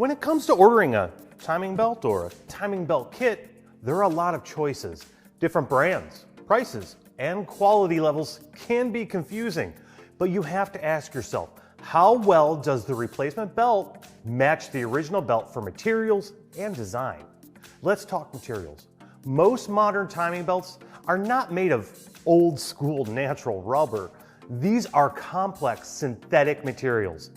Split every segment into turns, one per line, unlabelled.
When it comes to ordering a timing belt or a timing belt kit, there are a lot of choices. Different brands, prices, and quality levels can be confusing, but you have to ask yourself, how well does the replacement belt match the original belt for materials and design? Let's talk materials. Most modern timing belts are not made of old school natural rubber. These are complex synthetic materials.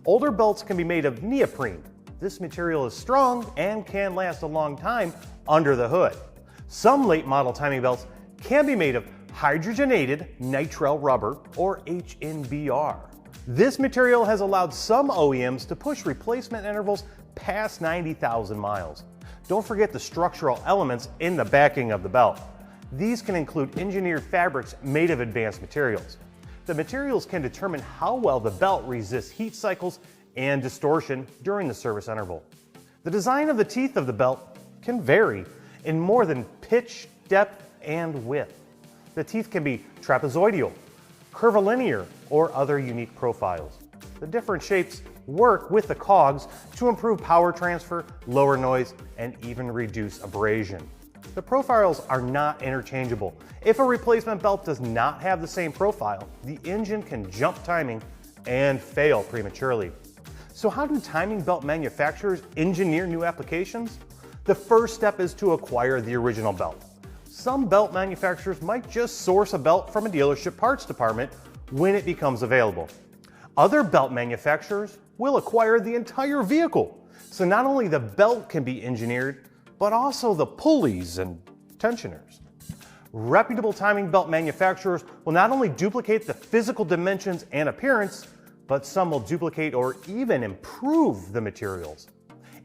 Older belts can be made of neoprene. This material is strong and can last a long time under the hood. Some late model timing belts can be made of hydrogenated nitrile rubber, or HNBR. This material has allowed some OEMs to push replacement intervals past 90,000 miles. Don't forget the structural elements in the backing of the belt. These can include engineered fabrics made of advanced materials. The materials can determine how well the belt resists heat cycles and distortion during the service interval. The design of the teeth of the belt can vary in more than pitch, depth, and width. The teeth can be trapezoidal, curvilinear, or other unique profiles. The different shapes work with the cogs to improve power transfer, lower noise, and even reduce abrasion. The profiles are not interchangeable. If a replacement belt does not have the same profile, the engine can jump timing and fail prematurely. So how do timing belt manufacturers engineer new applications? The first step is to acquire the original belt. Some belt manufacturers might just source a belt from a dealership parts department when it becomes available. Other belt manufacturers will acquire the entire vehicle, so not only the belt can be engineered, but also the pulleys and tensioners. Reputable timing belt manufacturers will not only duplicate the physical dimensions and appearance, but some will duplicate or even improve the materials.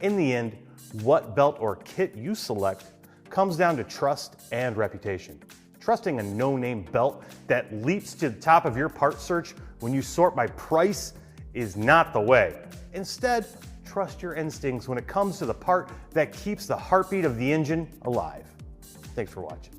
In the end, what belt or kit you select comes down to trust and reputation. Trusting a no-name belt that leaps to the top of your part search when you sort by price is not the way. Instead, trust your instincts when it comes to the part that keeps the heartbeat of the engine alive. Thanks for watching.